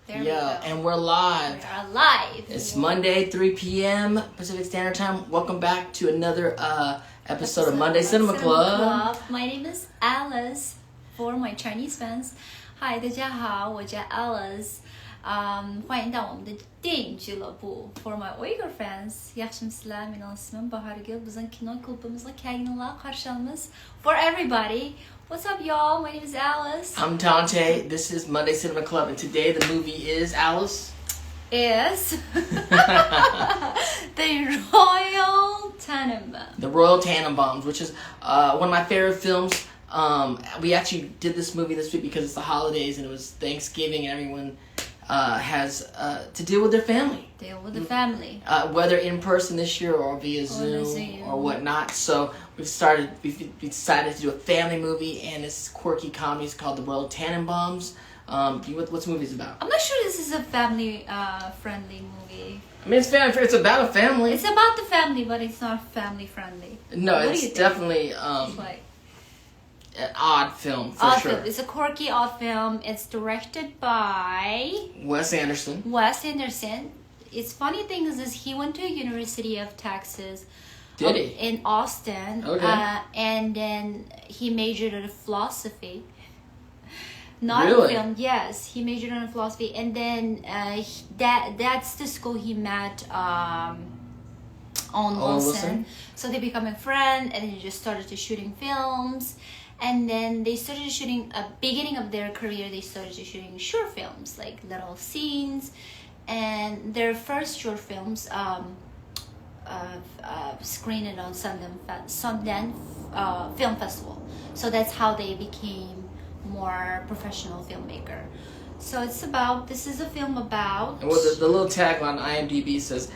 There we Yeah, go. and we're live. We are live. It's Monday, 3 p.m. Pacific Standard Time. Welcome back to another episode of Monday Cinema Club. My name is Alice. For my Chinese fans, Hi， 大家好，我叫 Alice。欢迎到我们的电影俱乐部。For my Uyghur fans, yaxshi mislar, men ismim Bahargul. Bizning kino klubimizga kelganlar, qarshi olamiz. For everybody, what's up, y'all? My name is Alice. I'm Dante. This is Monday Cinema Club, and today the movie is Alice. Is the Royal Tenenbaums. The Royal Tenenbaums, which is one of my favorite films. We actually did this movie this week because it's the holidays and it was Thanksgiving and everyone has to deal with their family. Deal with the family. Whether in person this year or via Zoom or whatnot. So we decided to do a family movie, and this quirky comedy is called The Royal Tenenbaums. What's the movie about? I'm not sure this is a family friendly movie. I mean, it's about a family. It's about the family, but it's not family friendly. No, what it's definitely an odd film for sure. Film. It's a quirky odd film. It's directed by Wes Anderson. It's funny thing is he went to University of Texas. Did he? In Austin. Okay. And then he majored in philosophy. Not really? film. Yes, he majored in philosophy, and then that's the school he met Owen Wilson. So they become a friend, and then they just started to shooting films. And then they started shooting beginning of their career. They started shooting short films, like little scenes, and their first short films screened on Sundance Film Festival. So that's how they became more professional filmmaker. So this is a film about. And the little tagline on IMDb says,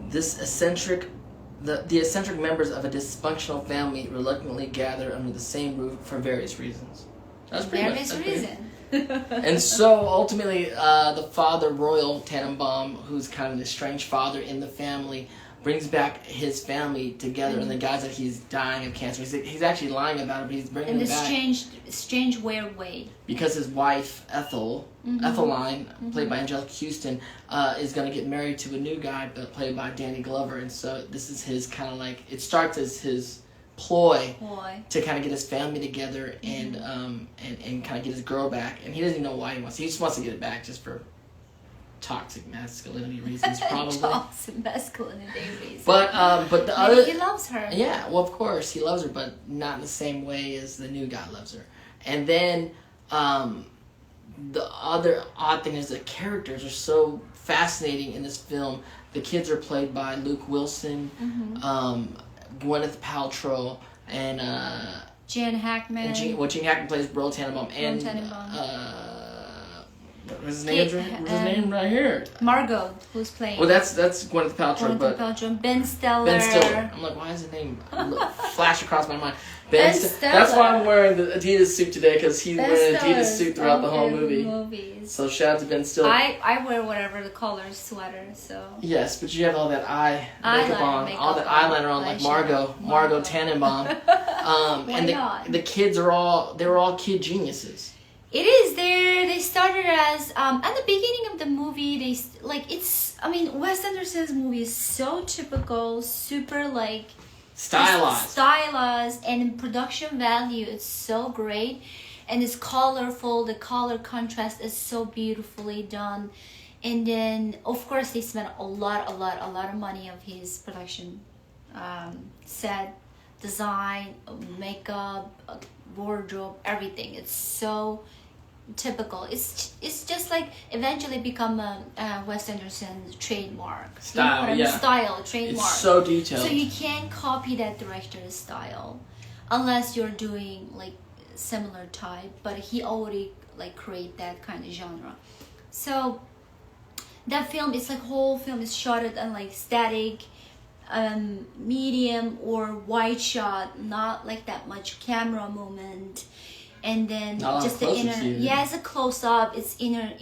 The eccentric members of a dysfunctional family reluctantly gather under the same roof for various reasons. That's pretty much various reasons. And so ultimately, the father, Royal Tenenbaum, who's kind of the strange father in the family, brings back his family together in the guise that he's dying of cancer. He's actually lying about it, but he's bringing them back. In the strange, weird way. Because his wife, Etheline, played by Angelica Houston, is going to get married to a new guy, played by Danny Glover. And so this is his kind of like, it starts as his ploy to kind of get his family together and kind of get his girl back. And he doesn't even know why he wants. He just wants to get it back just for toxic masculinity reasons, probably. Toxic masculinity reasons. But the other, he loves her. Yeah, well, of course he loves her, but not in the same way as the new guy loves her. And then the other odd thing is the characters are so fascinating in this film. The kids are played by Luke Wilson, Gwyneth Paltrow, and Gene Hackman. Gene Hackman plays Royal Tenenbaum, and what's his name right here? Margot, who's playing. Well, that's Gwyneth Paltrow, Paltrow, Ben Stiller. I'm like, why is his name flash across my mind? Ben Stiller. That's why I'm wearing the Adidas suit today, because he's wearing an Adidas suit throughout the whole movie. So shout out to Ben Stiller. I wear whatever the color sweater, so. Yes, but you have all that makeup on, all that eyeliner on, like Margot Tenenbaum. And the kids they're all kid geniuses. It is there. They started as at the beginning of the movie. Wes Anderson's movie is so typical, super like stylized, and production value is so great, and it's colorful. The color contrast is so beautifully done, and then of course they spent a lot of money of his production, set, design, makeup, wardrobe, everything. It's so typical. It's just like eventually become a Wes Anderson trademark. Style, trademark. It's so detailed. So you can't copy that director's style unless you're doing like similar type. But he already like create that kind of genre. So that film is like whole film is shot at like static, medium or wide shot, not like that much camera movement. And then just the inner, it's a close up. It's inner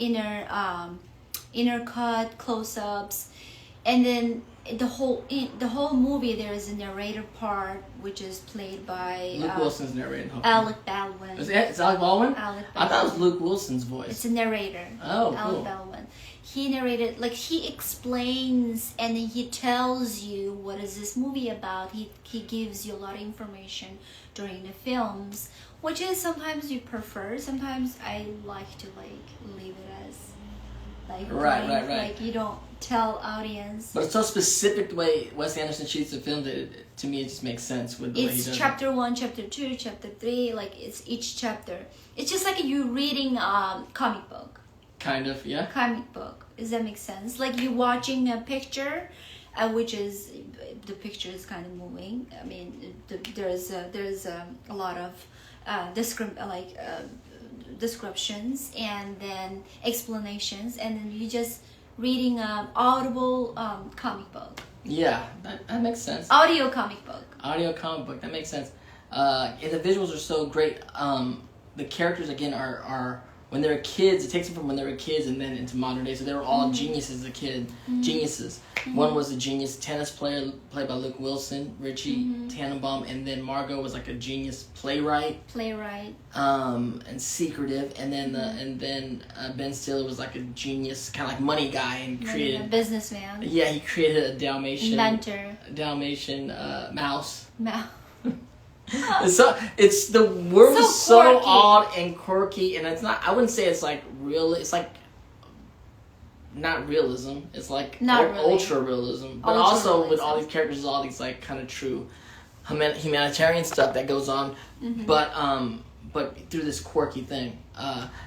cut close ups, and then the whole movie there is a narrator part which is played by Luke Wilson's narrating. Alec Baldwin. It's Alec Baldwin? Alec Baldwin. I thought it was Luke Wilson's voice. It's a narrator. Oh, Alec cool. Baldwin. He narrated, like, he explains and he tells you what is this movie about. He gives you a lot of information during the films, which is sometimes you prefer. Sometimes I like to like leave it as like Right. Like you don't tell audience. But it's so specific the way Wes Anderson shoots the film that to me it just makes sense with the way he does It's it. chapter 1, chapter 2, chapter 3. Like it's each chapter. It's just like you reading comic book. Kind of, yeah. Comic book. Does that make sense? Like you watching a picture, which is the picture is kind of moving. I mean, there's a lot of descriptions and then explanations, and then you just reading audible comic book. Yeah, that makes sense. Audio comic book. Audio comic book, that makes sense. And the visuals are so great. The characters again are when they were kids. It takes them from when they were kids and then into modern day. So they were all geniuses as a kid. Geniuses. One was a genius tennis player played by Luke Wilson, Richie Tenenbaum, and then Margot was like a genius playwright. And secretive, and then Ben Stiller was like a genius, kind of like money guy, and created a businessman. Yeah, he created a Dalmatian mouse. So it's the world is so odd and quirky, and it's not. I wouldn't say it's like real. It's like not realism. It's like ultra realism, but also with all these characters, all these like kind of true humanitarian stuff that goes on, but through this quirky thing.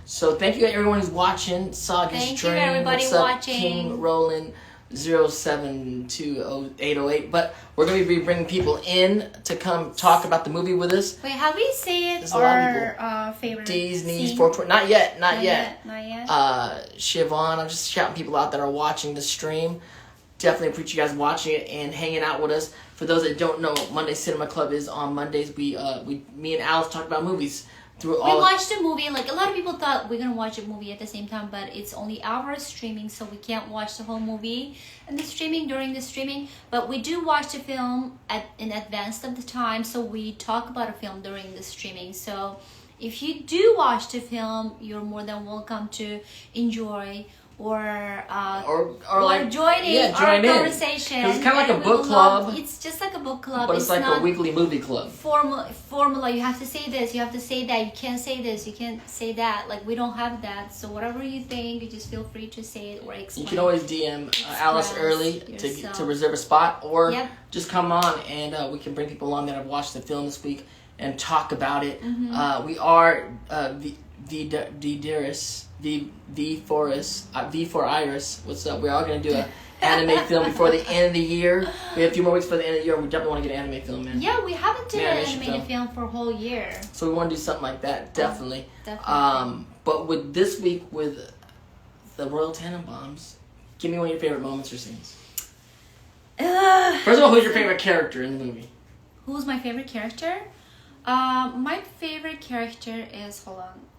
So thank you to everyone who's watching. Saga's Dream. Thank you everybody What's up, watching. King Roland 072008. But we're going to be bringing people in to come talk about the movie with us. Wait, how do we say it? There's a lot of people. Favorite Disney's scene? 420. Not yet. Not yet. Siobhan, I'm just shouting people out that are watching the stream. Definitely appreciate you guys watching it and hanging out with us. For those that don't know, Monday Cinema Club is on Mondays. Me and Alice talk about movies. We watched a movie. Like a lot of people thought we're gonna watch a movie at the same time, but it's only hours streaming, so we can't watch the whole movie and during the streaming. But we do watch the film in advance of the time, so we talk about a film during the streaming. So if you do watch the film, you're more than welcome to enjoy or join in our conversation. Because it's kind of like a book club. It's just like a book club. But it's like a weekly movie club. Formula. You have to say this. You have to say that. You can't say this. You can't say that. Like we don't have that. So whatever you think, you just feel free to say it or explain. You can always DM Alice early to reserve a spot, or just come on and we can bring people on that have watched the film this week and talk about it. We are V for Iris. What's up? We're all gonna do an anime film before the end of the year. We have a few more weeks for the end of the year. We definitely want to get an anime film in. Yeah, we haven't done an animated film for a whole year. So we want to do something like that, definitely. But with this week with the Royal Tenenbaums, give me one of your favorite moments or scenes. First of all, who's your favorite character in the movie? Who's my favorite character? My favorite character is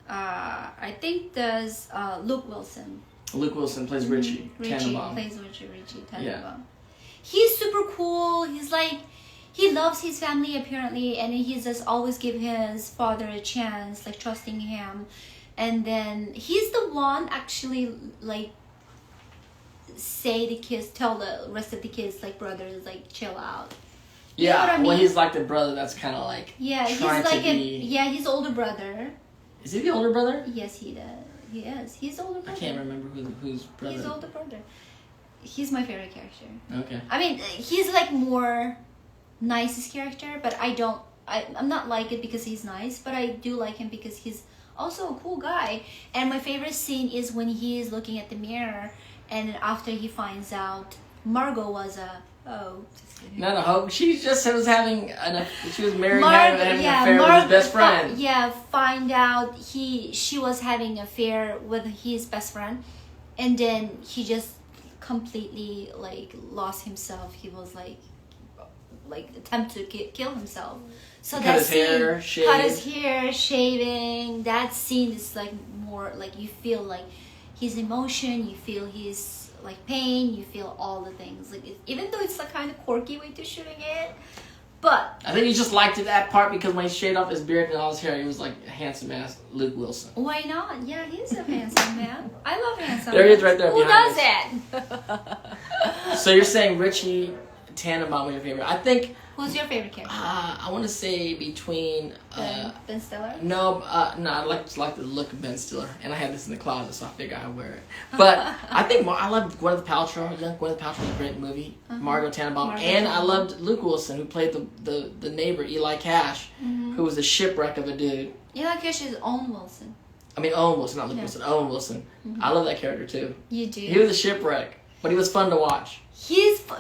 I think there's Luke Wilson. Luke Wilson plays Richie Tenenbaum. Plays Richie Tenenbaum. Yeah. He's super cool. He's like, he loves his family apparently, and he just always give his father a chance, like trusting him. And then he's the one actually like tell the rest of the kids, like brothers, like chill out. You know what I mean? Well, he's like the brother that's kind of like he's like his older brother. Is he the older brother? Yes, he does. He is. He's the older brother. I can't remember whose brother. He's older brother. He's my favorite character. Okay. I mean, he's like more nicest character, but I'm not like it because he's nice, but I do like him because he's also a cool guy. And my favorite scene is when he is looking at the mirror, and after he finds out Margot was not a hoe. She just was having she was married and having an affair with his best friend. Find out she was having an affair with his best friend, and then he just completely like lost himself. He was like attempt to kill himself. So cut his hair, shaving. That scene is like more like you feel like his emotion. You feel his like pain, you feel all the things. Like even though it's a kind of quirky way to shooting it, but I think he just liked that part because when he shaved off his beard and all his hair, he was like a handsome ass Luke Wilson. why not? Yeah, he's a handsome man. I love handsome. There he is, right there. Who behind does us. it? So you're saying Richie Tenenbaum was your favorite? I think. Who's your favorite character? I want to say between. Ben Stiller? No, I like the look of Ben Stiller, and I have this in the closet, so I figure I'd wear it. But I think I love Gwyneth Paltrow. Young Gwyneth Paltrow was a great movie. Margot Tenenbaum, and I loved Luke Wilson, who played the neighbor Eli Cash, who was a shipwreck of a dude. Eli Cash is Owen Wilson. I mean Owen Wilson, not Luke Wilson. Owen Wilson. I love that character too. You do. He was a shipwreck, but he was fun to watch. He's And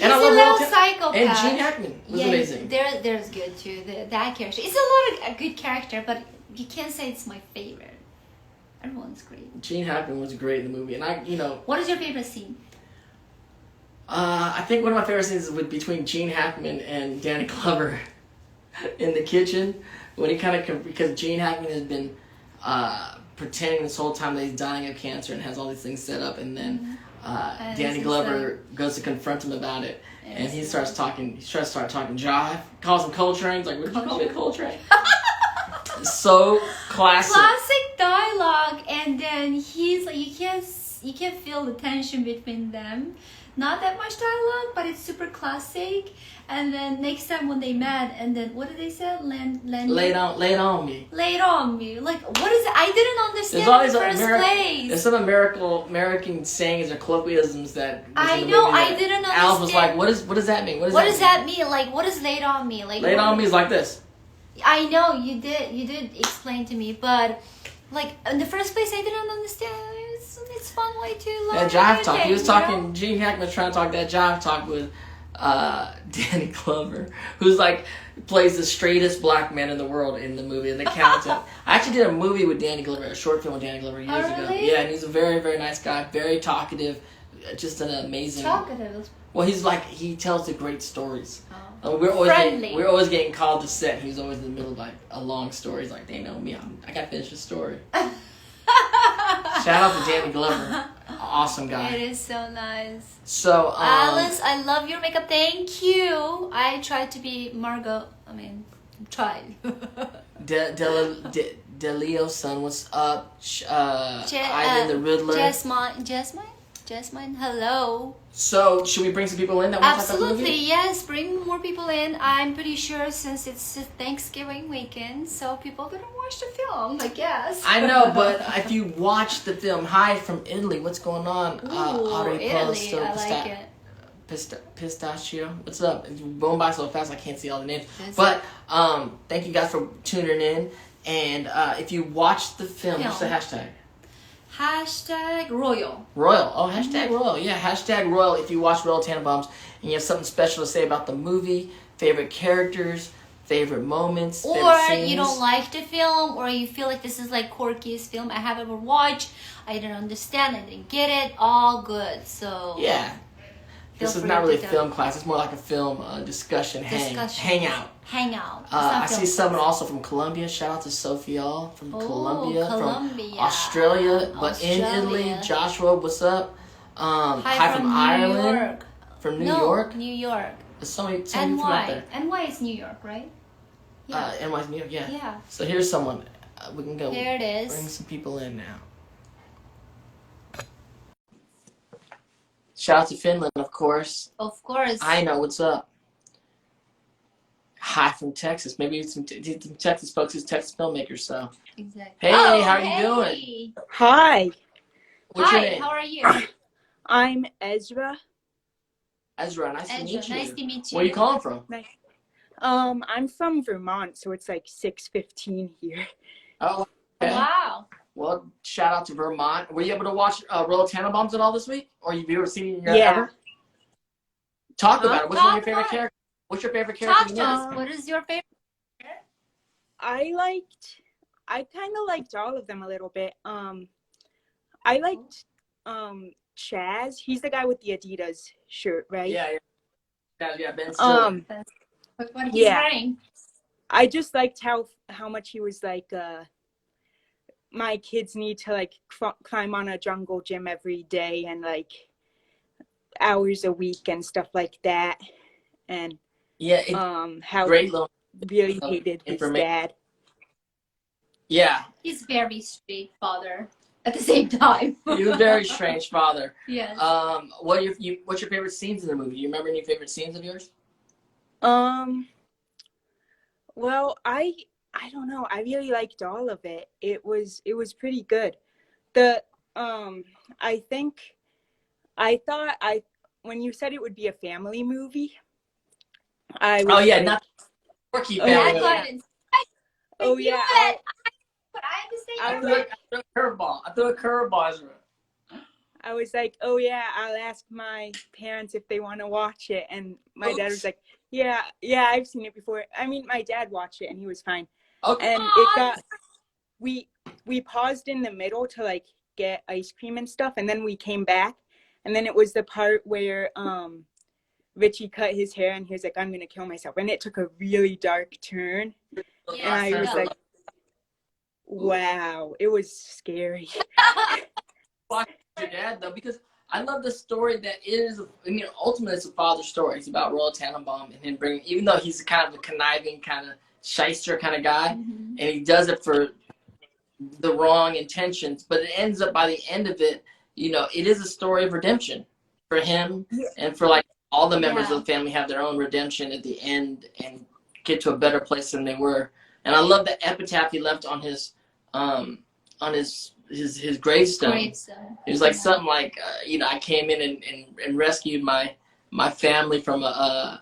I a love little Royal psychopath. And Gene Hackman was amazing. There's good too. That character. It's a lot of a good character, but you can't say it's my favorite. Everyone's great. Gene Hackman was great in the movie, and What is your favorite scene? I think one of my favorite scenes is between Gene Hackman and Danny Glover in the kitchen when he because Gene Hackman has been pretending this whole time that he's dying of cancer and has all these things set up, and then Danny Glover goes to confront him about it, and he starts talking. He tries to start talking jive. Calls him Coltrane. He's like, "What did you call me, Coltrane?" So classic. Classic dialogue, and then he's like, you can't feel the tension between them. Not that much dialogue, but it's super classic. And then next time when they met, and then what did they say? Lay it on me. Lay it on me. Like, what is it? I didn't understand There's in the first place. There's some American sayings or colloquialisms that I know. I didn't understand. Alice was like, what does that mean? What does that mean? Like, what is laid on me? Like, laid on me is like this. I know you did explain to me, but like in the first place, I didn't understand. It's fun way to learn. That jive talk. He was talking. Gene Hackman was trying to talk that jive talk with Danny Glover, who's like plays the straightest black man in the world in the movie, an accountant. I actually did a movie with Danny Glover, a short film with Danny Glover years ago. Really? Yeah, and he's a very, very nice guy, very talkative, just an amazing. Talkative. Well, he tells the great stories. Oh. We're Friendly. always getting called to set. He's always in the middle of like a long story. He's like, they know me. I gotta finish the story. Shout out to Danny Glover. Awesome guy. It is so nice. So, Alice, I love your makeup. Thank you. I tried to be Margot. I mean, tried. Delio's son, what's up? Ivan the Riddler. Jasmine, hello. So, should we bring some people in that want to talk about the movie? Absolutely, yes. Bring more people in. I'm pretty sure since it's a Thanksgiving weekend, so people didn't watch the film, I guess. I know, but if you watch the film, hi from Italy, what's going on? Ooh, Italy, I like it. Pistachio, what's up? It's going by so fast I can't see all the names. But thank you guys for tuning in. And if you watch the film, what's the hashtag? Hashtag Royal. Royal. Oh, hashtag Royal. Yeah, hashtag Royal if you watch Royal Tenenbaums and you have something special to say about the movie, favorite characters, favorite moments, or favorite scenes. You don't like the film, or you feel like this is like quirkiest film I have ever watched. I didn't understand, I didn't get it. All good. So yeah. This is not really a film class. It's more like a film discussion, hangout. I see someone also from Colombia. Shout out to Sophia from Colombia, from Australia, but in Italy. Joshua, what's up? Hi from Ireland, York. From New York. New York. There's so many from out there. NY is New York, right? Yeah. NY's New York. Yeah. Yeah. So here's someone. We can go. There it is. Bring some people in now. Shout out to Finland, of course. Of course. I know, what's up? Hi from Texas. Maybe some Texas folks who's Texas filmmakers, so. Exactly. Hey, how are you doing? Hi. What's your name? How are you? I'm Ezra. Ezra, nice to meet you. Nice to meet you. Where are you calling from? Nice. I'm from Vermont, so it's like 6:15 here. Oh, okay. Wow. Well, shout out to Vermont. Were you able to watch Royal Tenenbaums at all this week? Or have you ever seen it in your ever? Talk about it. What's one of your favorite characters? What's your favorite character? Talk to us. What is your favorite? I kind of liked all of them a little bit. I liked Chaz. He's the guy with the Adidas shirt, right? Yeah, Ben Stiller. What he's wearing. I just liked how much he was like, my kids need to like climb on a jungle gym every day, and like hours a week and stuff like that, and Yeah, it's how great he little really hated his information. dad. Yeah, He's very straight father at the same time. he's a very strange father. Yes. What's your favorite scenes in the movie? Do you remember any favorite scenes of yours? Well, I don't know. I really liked all of it. It was pretty good. The I think I thought when you said it would be a family movie, I was Oh yeah, like, not Porky oh, family. Yeah, movie. oh you know yeah, what? But I I understand. was I threw a curveball. I threw a curveball, Ezra. I was like, oh yeah, I'll ask my parents if they want to watch it, and my dad was like, yeah, I've seen it before. I mean, my dad watched it and he was fine. Okay. And it got we paused in the middle to like get ice cream and stuff, and then we came back, and then it was the part where Richie cut his hair and he was like, I'm gonna kill myself, and it took a really dark turn, and I was like, wow, it was scary. Watch your dad though, because I love the story that is. I mean, ultimately, it's a father story. It's about Royal Tenenbaum and him bringing, even though he's kind of a conniving, kind of shyster kind of guy, and he does it for the wrong intentions, but it ends up by the end of it, it is a story of redemption for him and for like all the members of the family have their own redemption at the end and get to a better place than they were. And I love the epitaph he left on his his gravestone. It was like something like, I came in and rescued my family from a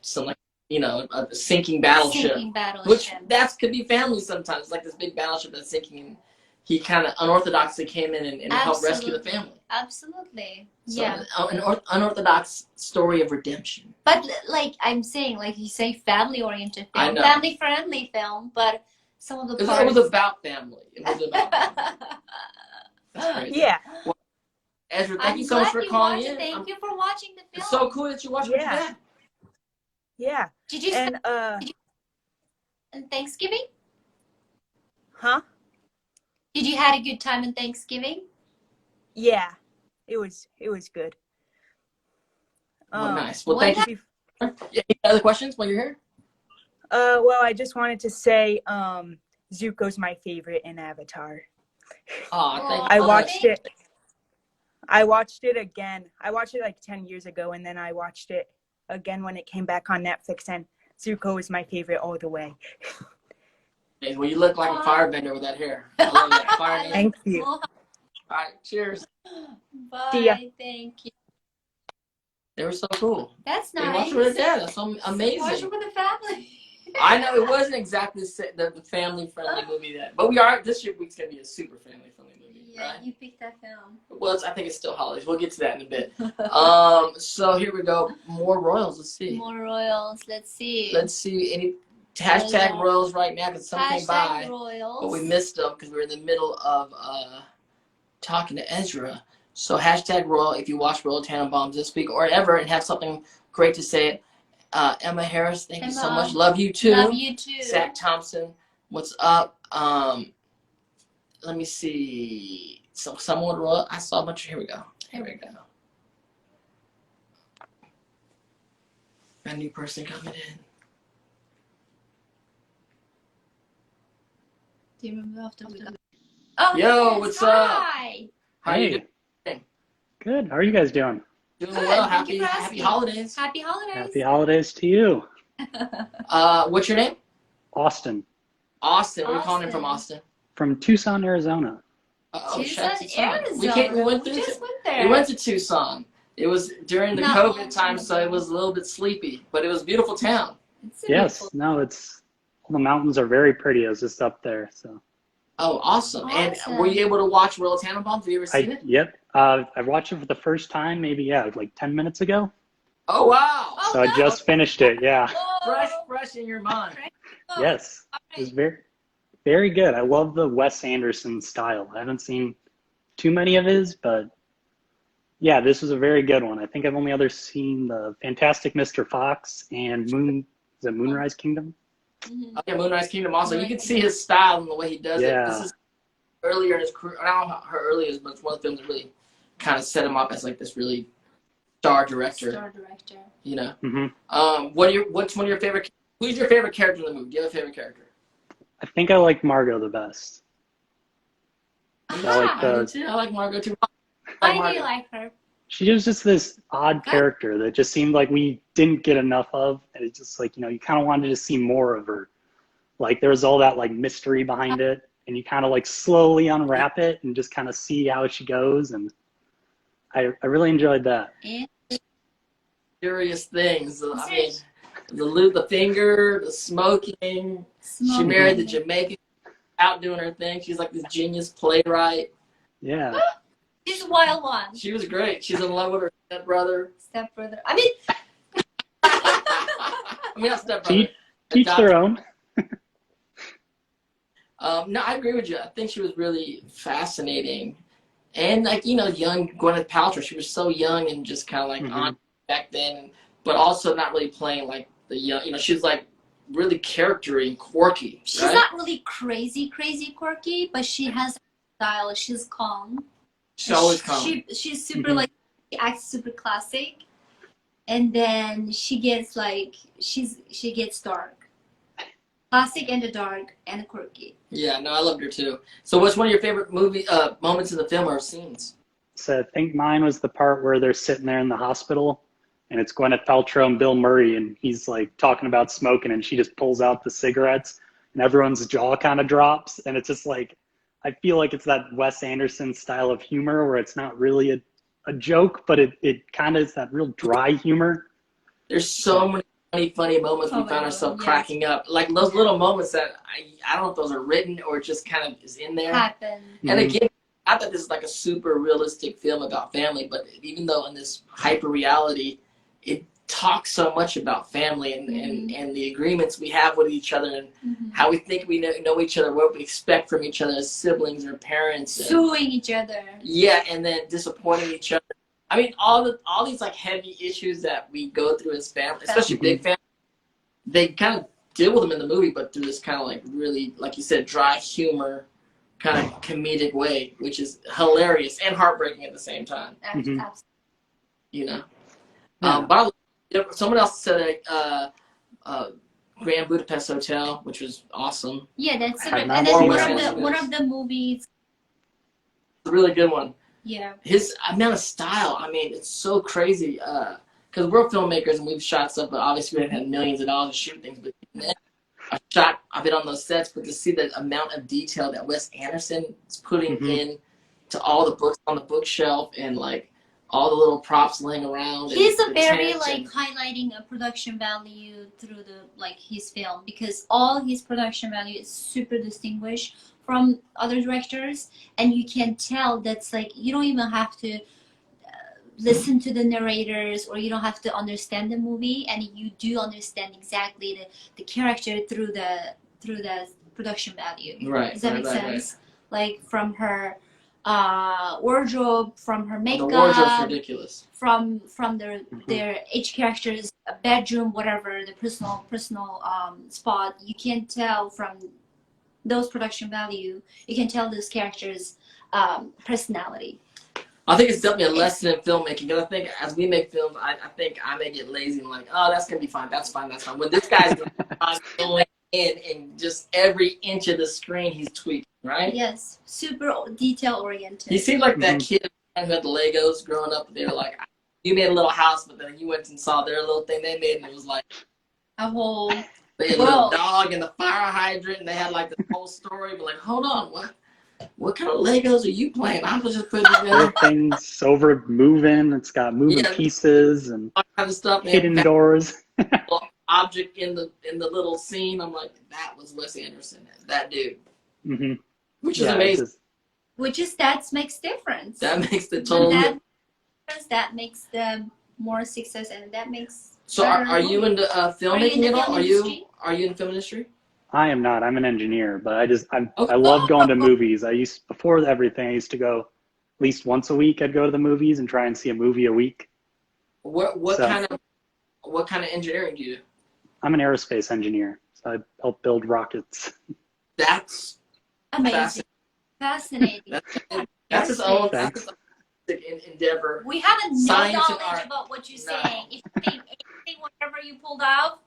sinking battleship. Which that could be family sometimes. It's like this big battleship that's sinking, and he kind of unorthodoxly came in and helped rescue the family. Absolutely. So, yeah. An unorthodox story of redemption. But like I'm saying, like you say, family-oriented film, family-friendly film, but some of the parts... It was about family. It was about family. That's crazy. Yeah. Well, Ezra, thank you so much for calling in. Thank you for watching the film. It's so cool that you watched with your dad. Yeah. Did you and on Thanksgiving? Huh? Did you had a good time in Thanksgiving? Yeah. It was good. Well, nice. Well, thank you. Any other questions while you're here? Well, I just wanted to say Zuko's my favorite in Avatar. Oh, thank you. I watched it again. I watched it like 10 years ago, and then I watched it again when it came back on Netflix, and Zuko is my favorite all the way. Well, you look like a firebender with that hair. I love that. Fire. Thank you. All right, cheers. Bye. See ya. Thank you. They were so cool. That's nice. They watched with their dad. That's so amazing. Watch it with the family. I know it wasn't exactly the family-friendly movie but this week's gonna be a super family-friendly movie. Yeah, right? you picked that film. Well, I think it's still holidays. We'll get to that in a bit. So here we go. More Royals. Let's see. More Royals. Let's see. Let's see any hashtag Royals right now because some came by, Royals. but we missed them because we were in the middle of talking to Ezra. So hashtag Royal if you watch Royal Tenenbaums this week or ever and have something great to say. Emma Harris, thank you so much. Love you too. Love you too. Zach Thompson, what's up? Let me see. So someone Royal. I saw a bunch of. Here we go. A new person coming in. Do you remember after we got... Yo, what's up? How you doing? Good. How are you guys doing? Doing well. Happy holidays. Happy holidays. Happy holidays to you. What's your name? Austin. Austin. Where are you calling in from, Austin? From Tucson, Arizona. Tucson, Arizona. We went there. We went to Tucson. It was during the COVID time, so it was a little bit sleepy, but it was a beautiful town. Yes. No, all the mountains are very pretty. I was just up there, so. Oh, awesome. And were you able to watch Royal Tenenbaums? Have you ever seen it? Yep. I watched it for the first time, maybe, like 10 minutes ago. Oh, wow. So I just finished it, yeah. Fresh in your mind. Yes. It was very, very good. I love the Wes Anderson style. I haven't seen too many of his, but yeah, this was a very good one. I think I've only ever seen the Fantastic Mr. Fox and Moonrise Kingdom? Mm-hmm. Okay, Moonrise Kingdom also. You can see his style and the way he does it. This is earlier in his career. I don't know how early it is, but it's one of the films that really kind of set him up as like this really star director. Star director. You know. Mm-hmm. What's one of your favorite? Who's your favorite character in the movie? Do you have a favorite character? I think I like Margot the best. I like I do too. I like Margot too. I do like her. She was just this odd character that just seemed like we didn't get enough of, and it's just like, you know, you kind of wanted to see more of her. Like there was all that like mystery behind it, and you kind of like slowly unwrap it and just kind of see how she goes, and I really enjoyed that. And Serious things. I mean, the finger, the smoking. She married the Jamaican, out doing her thing. She's like this genius playwright. Yeah. she's a wild one. She was great. She's in love with her stepbrother. I mean, not stepbrother. Teach their own. No, I agree with you. I think she was really fascinating. And like, you know, young Gwyneth Paltrow, she was so young and just kind of like on back then, but also not really playing like the young, you know, she was like really charactery and quirky. She's right? not really crazy quirky, but she has style. She's calm. She's always calm. She's super like, she acts super classic, and then she gets like she gets dark. Classic and the dark and quirky. Yeah, no, I loved her too. So what's one of your favorite moments in the film or scenes? So I think mine was the part where they're sitting there in the hospital, and it's Gwyneth Paltrow and Bill Murray, and he's like talking about smoking, and she just pulls out the cigarettes, and everyone's jaw kind of drops, and it's just like, I feel like it's that Wes Anderson style of humor where it's not really a joke, but it kind of is that real dry humor. There's so many funny moments we found ourselves cracking up. Like those little moments that I don't know if those are written or just kind of is in there. Happen. And again, I thought this is like a super realistic film about family, but even though in this hyper reality, it talks so much about family and the agreements we have with each other and how we think we know each other, what we expect from each other as siblings or parents. Suing each other. Yeah, and then disappointing each other. I mean, all these like heavy issues that we go through as family, especially big families, they kind of deal with them in the movie, but through this kind of like really, like you said, dry humor, kind of comedic way, which is hilarious and heartbreaking at the same time. Absolutely. You know. By the way, someone else said Grand Budapest Hotel, which was awesome. Yeah, that's I've and not then seen one of the movies. It's a really good one. Yeah. His amount of style, I mean, it's so crazy. Because we're filmmakers and we've shot stuff, but obviously we haven't had millions of dollars to shoot things. But I've been on those sets, but to see the amount of detail that Wes Anderson is putting in to all the books on the bookshelf and like all the little props laying around. He's a very like highlighting a production value through the like his film, because all his production value is super distinguished from other directors, and you can tell that's like you don't even have to listen to the narrators or you don't have to understand the movie, and you do understand exactly the character through the production value. Right. Does that make sense? Like from her wardrobe, from her makeup. The wardrobe's ridiculous. From their each character's bedroom, whatever the personal spot, you can tell from those production value. You can tell those characters' personality. I think it's definitely a lesson in filmmaking, because I think as we make films, I think I may get lazy and like, oh, that's gonna be fine, that's fine. When this guy's going in and just every inch of the screen he's tweaking, right? Yes, super detail oriented. He seemed like that kid who had the Legos growing up. They were like, you made a little house, but then you went and saw their little thing they made, and it was like a whole. They had a little dog and the fire hydrant, and they had like the whole story. But like, hold on, what kind of Legos are you playing? I was just putting together. Everything's over moving. It's got moving pieces and all kind of stuff. Hidden doors. Object in the little scene. I'm like, that was Wes Anderson, that dude. Which is amazing. That makes difference. That makes the total. That makes the more success, and that makes. So are you into filmmaking at all? Are you in the film industry? I am not. I'm an engineer, but I love going to movies. Before everything, I used to go at least once a week. I'd go to the movies and try and see a movie a week. What kind of engineering do you do? I'm an aerospace engineer, so I help build rockets. That's amazing. Fascinating. That's his own artistic endeavor. We haven't no Science and knowledge art. about what you're No. saying. If you think anything, whatever you pulled out,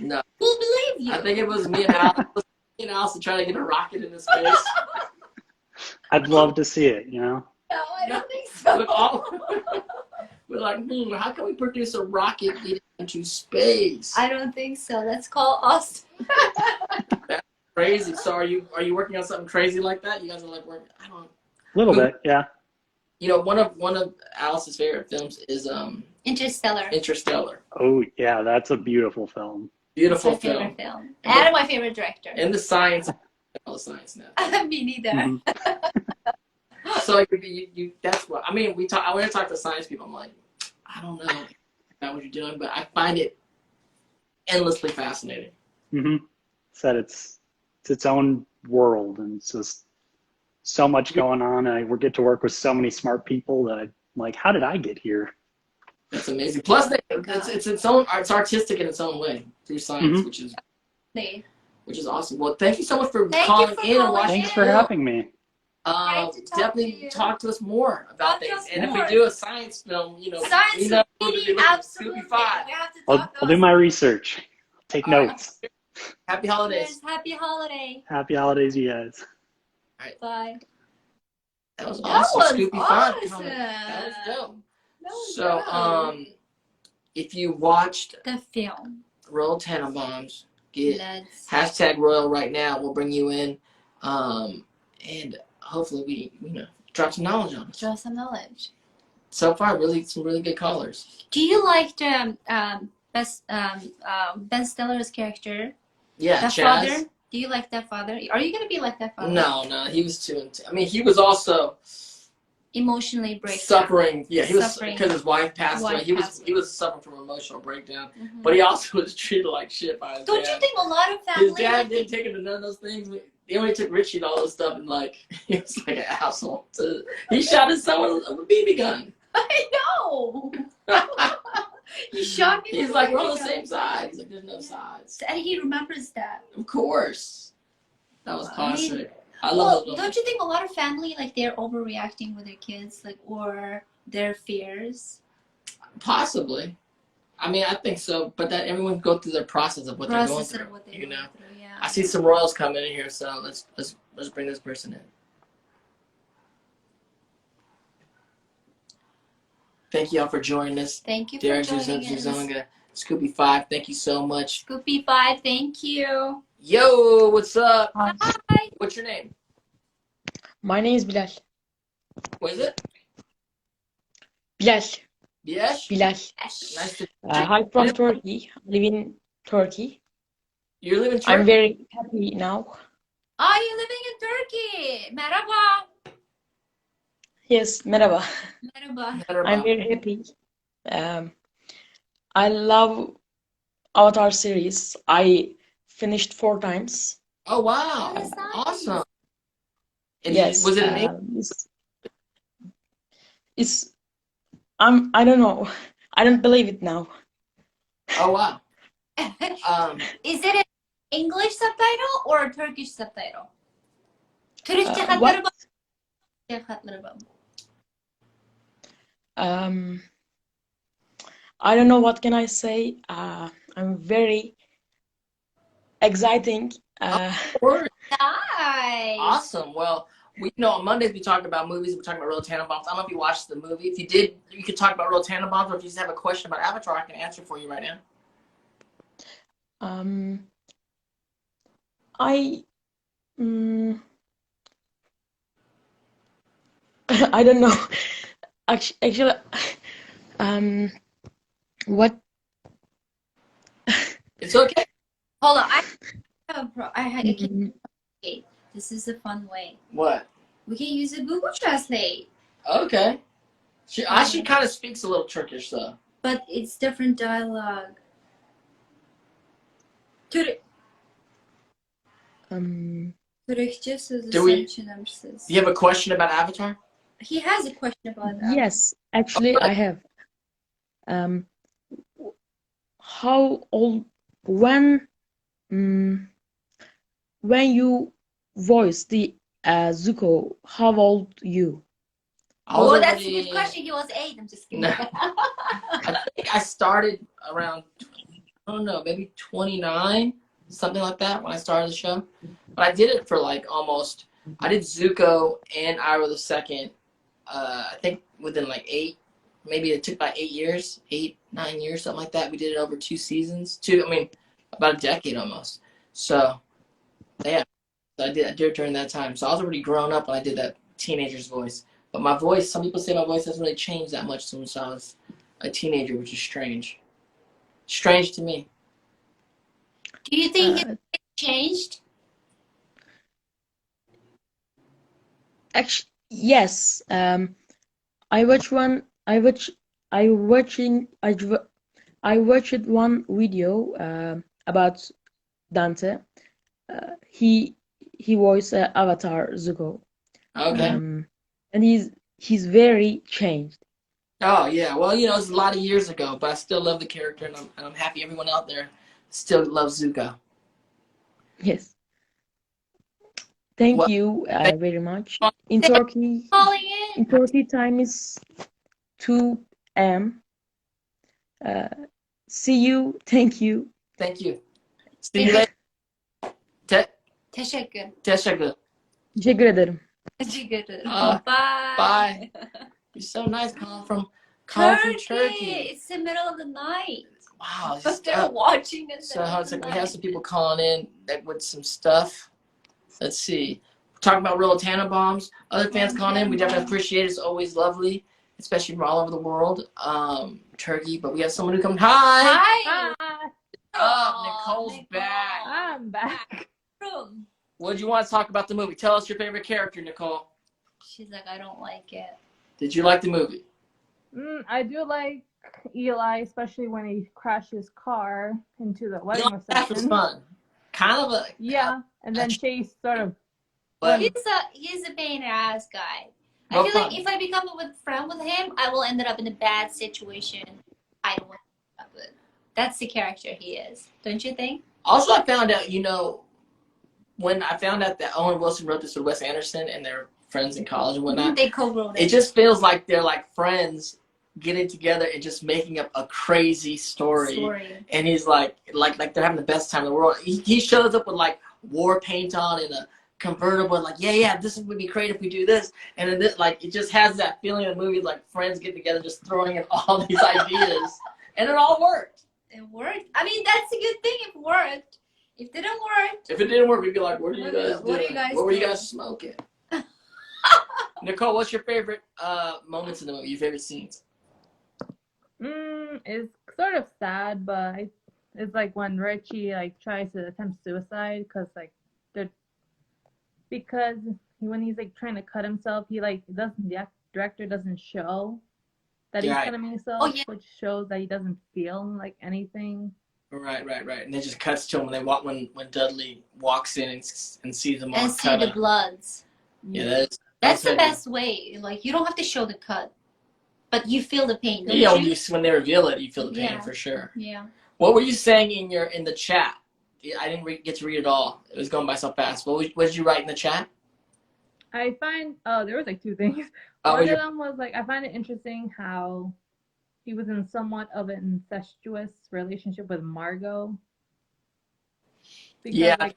No, we'll believe you. I think it was me and Alice trying to get a rocket into space. I'd love to see it, you know? No, I don't think so. We're like, how can we produce a rocket getting into space? I don't think so. Let's call us. That's crazy. So are you working on something crazy like that? You guys are like working. I don't. A little bit, yeah. You know, one of Alice's favorite films is Interstellar. Interstellar. Oh, yeah, that's a beautiful film. Beautiful That's my film. favorite film. And my favorite director. And the science. All the science now. Me neither. Mhm. So you that's what I mean. When I talk to science people, I'm like, I don't know about what you're doing, but I find it endlessly fascinating. Mm-hmm. Said it's its own world, and it's just so much going on. And I get to work with so many smart people that I'm like, how did I get here? That's amazing. Plus, it's its own. It's artistic in its own way through science, Mm-hmm. which is awesome. Well, thank you so much for Thank calling you for in and calling watching. Thanks for having me. Great to talk Definitely to you. talk to us more about Talk to things. us And more. if we do a science film, Science we know we'll be meeting, looking at absolutely. Scoopy 5. We have to I'll talk do my research. Take All right. notes. Happy holidays. Cheers. Happy holiday. Happy holidays, you guys. Bye. That was That awesome. was Scoopy awesome. 5. That was dope. That was So, dope. if you watched The film. Royal Tenenbaums, get Let's. hashtag Royal right now. We'll bring you in, and hopefully we drop some knowledge on us. Draw some knowledge. So far, some really good callers. Do you like the Ben Stiller's character? Yeah, That Chaz. father? Do you like that father? Are you gonna be like that father? No, he was too. I mean, he was also Emotionally breakdown. suffering. Yeah, he was Suffering. because his wife passed away. Wife He passed away. was suffering from emotional breakdown, Mhm. but he also was treated like shit by his Don't dad. you think a lot of family? His dad didn't take him to none of those things. He only took Richie to all this stuff, and like he was like an asshole. So he shot his son with a BB gun. I know. You shot me. He's with like, a we're on the gun. same side. He's like, there's no sides. And he remembers that. Of course, that was I mean, classic. I Well, love don't you think a lot of family like they're overreacting with their kids, like or their fears? Possibly. I mean, I think so, but that everyone go through their process of what they're going through. What they're You know, going through, yeah. I see some Royals coming in here, so let's bring this person in. Thank you all for joining us. Thank you for Derek joining us. Zuzanga, Scoopy 5, thank you so much. Scoopy 5, thank you. Yo, what's up? Hi. What's your name? My name is Bilal. What is it? Bilal. Yes? Bilal. Nice to I'm from Turkey. I live in Turkey. You live in Turkey? I'm very happy now. Are you living in Turkey? Merhaba. Yes, merhaba. Merhaba. I'm very happy. I love Avatar series. I finished 4 times. Oh, wow. That's nice. Awesome. And Yes. was it in English? It's I don't know. I don't believe it now. Oh, wow. Is it an English subtitle or a Turkish subtitle? Türkçe hatları What? var. Türkçe hatları var. I don't know what can I say. I'm very exciting. Word. Nice. Awesome. Well, on Mondays we talk about movies. We talk about Royal Tenenbaums. I don't know if you watched the movie. If you did, you could talk about Royal Tenenbaums, or if you just have a question about Avatar, I can answer for you right now. I I don't know. Actually, what? It's okay. Hold on. Okay. This is a fun way. What? We can use a Google Translate, Okay. She kind of speaks a little Turkish, though. but it's different dialogue. Türkçe sözü Do we- seçilemsiz. Do you have a question about Avatar? He has a question about that. Yes, actually, I have. How old when you voice the Zuko? How old you? I was That's a good already. question. He was 8. I'm just kidding. No. I think I started around, I don't know, maybe 29, something like that when I started the show. But I did it for like almost. I did Zuko and Ira the Second. I think within like 8. Maybe it took about 8 years, 8, 9 years, something like that. We did it over 2 seasons. About a decade almost. So yeah, I did it during that time. So I was already grown up when I did that teenager's voice. But my voice, some people say my voice hasn't really changed that much since I was a teenager, which is strange. Strange to me. Do you think Uh, it changed? Actually, yes. I watched one. I watching. I watched one video about Dante. He voiced Avatar Zuko. Okay. And he's very changed. Oh yeah. Well, it's a lot of years ago, but I still love the character, and I'm happy everyone out there still loves Zuko. Yes. Thank Well, you thank very much. you. In Thank you Turkey, for calling in. in Turkey time is 2 a.m. See you. Thank you. Thank you. See you later. Teşekkür. Teşekkür. Teşekkür ederim. Teşekkür ederim. Uh, Bye. Bye. You're so nice calling from Turkey. It's the middle of the night. Wow. But they're watching us. So it's like we have some people calling in with some stuff. Let's see. We're talking about Royal Tenenbaums. Other fans calling in, we definitely appreciate it. It's always lovely, especially from all over the world. Turkey, but we have someone who comes. Hi. Hi. Nicole's back. I'm back. What did you want to talk about the movie? Tell us your favorite character, Nicole. She's like, I don't like it. Did you like the movie? I do like Eli, especially when he crashed his car into the wedding That was reception. fun. Kind of a And then Chase sort of. But He's a pain in the ass guy. I feel like if I become a friend with him, I will end up in a bad situation. I don't want to end up with. That's the character he is, don't you think? Also, I found out, when I found out that Owen Wilson wrote this with Wes Anderson and they're friends in college and whatnot, They co-wrote it. it just feels like they're like friends getting together and just making up a crazy story. And he's like they're having the best time in the world. He shows up with like war paint on and a convertible, and like, this would be great if we do this. And then this, like, it just has that feeling of the movie, like friends getting together, just throwing in all these ideas, and it all worked. It worked. I mean, that's a good thing. It worked. If it didn't work, If it didn't work, we'd be like, what are you guys doing? What are you guys What were you doing? guys smoking? Nicole, what's your favorite moments in the movie? Your favorite scenes? It's sort of sad, but it's like when Richie like tries to attempt suicide because when he's like trying to cut himself, the director doesn't show that he's cutting himself, which shows that he doesn't feel like anything. Right. And it just cuts to him when Dudley walks in and sees them all and see the bloods. Yeah, that's the best way. Like, you don't have to show the cut, but you feel the pain. Don't you? When they reveal it, you feel the pain for sure. Yeah. What were you saying in the chat? I didn't get to read it all. It was going by so fast. What did you write in the chat? I find there was like 2 things. One of them was like, I find it interesting how he was in somewhat of an incestuous relationship with Margot. Because,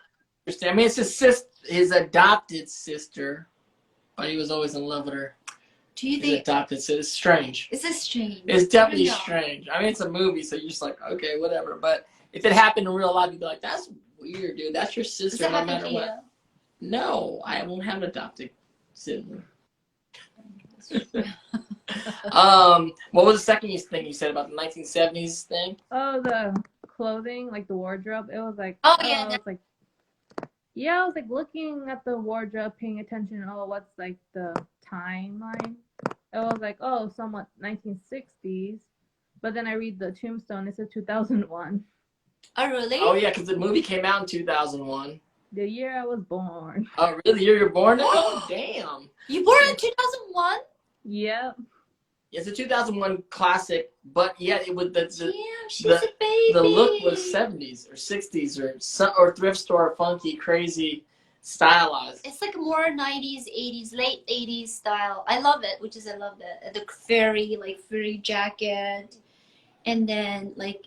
I mean, it's his adopted sister, but he was always in love with her. Do you His think adopted sister? It's strange. Is this strange? It's definitely strange. I mean, it's a movie, so you're just like, okay, whatever. But if it happened in real life, you'd be like, that's weird, dude. That's your sister, no matter what. No, I won't have an adopted sibling. What was the second thing you said about the 1970s thing? Oh, the clothing, like the wardrobe. It was like, yeah. I was like looking at the wardrobe, paying attention. Oh, what's like the timeline? It was like, oh, somewhat 1960s. But then I read the tombstone. It said 2001. Oh, really? Oh, yeah, because the movie came out in 2001. The year I was born. Oh, really? The year you're born? Oh, damn. You born in 2001? Yeah. It's a 2001 classic, but yeah, it was Damn, she's a baby. The look was 70s or 60s or thrift store funky, crazy stylized. It's like more 90s, 80s, late 80s style. I love it, I love the furry jacket, and then like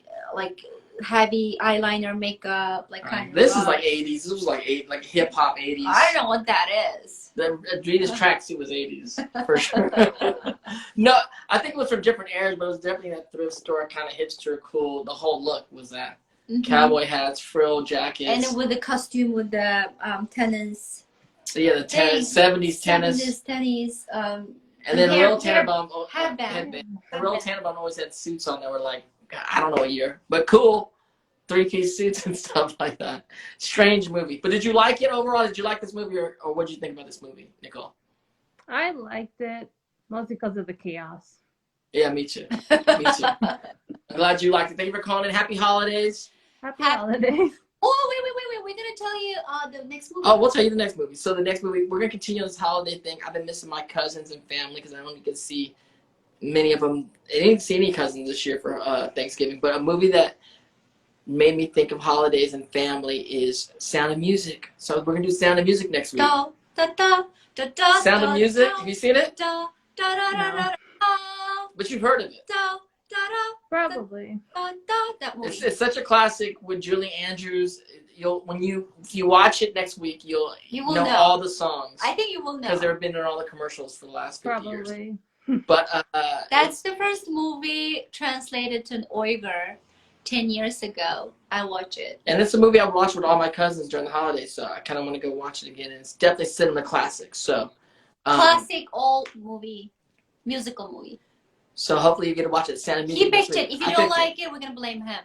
heavy eyeliner makeup, like kind of This is rough. like 80s. This was like like hip hop 80s. I don't know what that is. The Adidas tracksuit was 80s for sure. No, I think it was from different eras, but it was definitely that thrift store kind of hipster cool. The whole look was that. Cowboy hats, frill jackets, and then with the costume with the tennis. So yeah, the tennis, 70s tennis. 70s tennis. And then Royal Tenenbaum headband. Royal Tenenbaum always had suits on that were like, I don't know what year, but cool. 3-piece suits and stuff like that. Strange movie. But did you like it overall? Did you like this movie, or what did you think about this movie, Nicole? I liked it mostly because of the chaos. Yeah, me too. Me too. I'm glad you liked it. Thank you for calling in. Happy holidays. Happy holidays. Oh, wait. We're going to tell you the next movie. Oh, we'll tell you the next movie. So the next movie, we're going to continue this holiday thing. I've been missing my cousins and family because I only get to see many of them. I didn't see any cousins this year for Thanksgiving. But a movie that made me think of holidays and family is Sound of Music. So we're going to do Sound of Music next week. Da, da, da, da, da, Sound of Music? Have you seen it? Da, da, da, da, da, da, But you've heard of it. da, da, da, Probably. da, da, that movie. It's such a classic with Julie Andrews. If you watch it next week, you'll know all the songs. I think you will know. Because they've been in all the commercials for the last 50 years. Probably. But that's the first movie translated to an Uyghur 10 years ago. I watched it. And it's a movie I watched with all my cousins during the holidays, so I kind of want to go watch it again. And it's definitely cinema classic. So classic old movie, musical movie. So hopefully you get to watch it. Sound of Music. He picked it. If you don't like it, we're gonna blame him.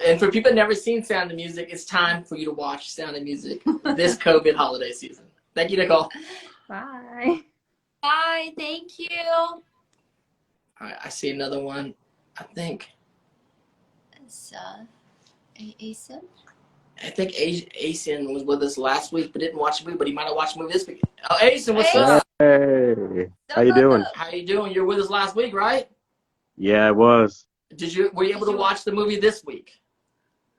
And for people that never seen Sound of Music, it's time for you to watch Sound of Music this COVID holiday season. Thank you, Nicole. Bye. Bye. Thank you. All right, I see another one. I think. It's Asa. I think Asian was with us last week, but didn't watch the movie. But he might have watched the movie this week. Oh, Asian, what's up? Hey, how you doing? How you doing? You're with us last week, right? Yeah, I was. Were you able to watch the movie this week?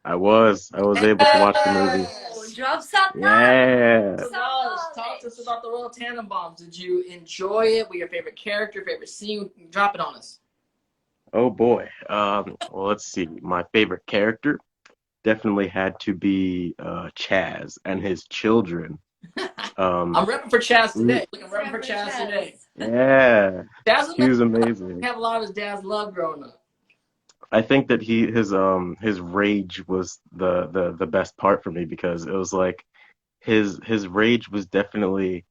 I was able to watch the movie. Drop something. Yeah. Talk to us about the Royal Tenenbaums. Did you enjoy it? What your favorite character, favorite scene? Drop it on us. Oh boy. Well, let's see. My favorite character definitely had to be Chaz and his children. I'm repping for Chaz today. I'm repping for Chaz today. Yeah. He was amazing. Have a lot of his dad's love growing up. I think that his rage was the best part for me, because it was like his rage was definitely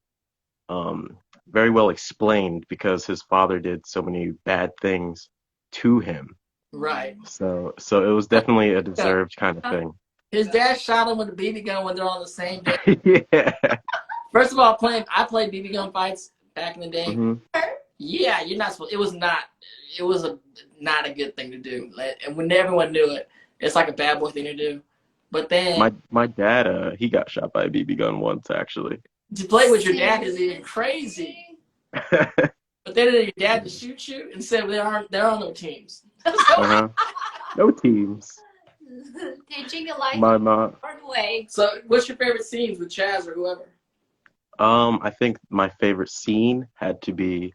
very well explained, because his father did so many bad things to him. Right. So it was definitely a deserved kind of thing. His dad shot him with a BB gun when they're on the same day. Yeah. First of all, I played BB gun fights back in the day. Mm-hmm. Yeah, you're not supposed. It was not a good thing to do. And when everyone knew it, it's like a bad boy thing to do. But then my dad, he got shot by a BB gun once, actually. To play with your dad is even crazy. But then your dad to shoot you and said there are no teams. No teams. Teaching a life My mom. hard way. So, what's your favorite scenes with Chaz or whoever? I think my favorite scene had to be,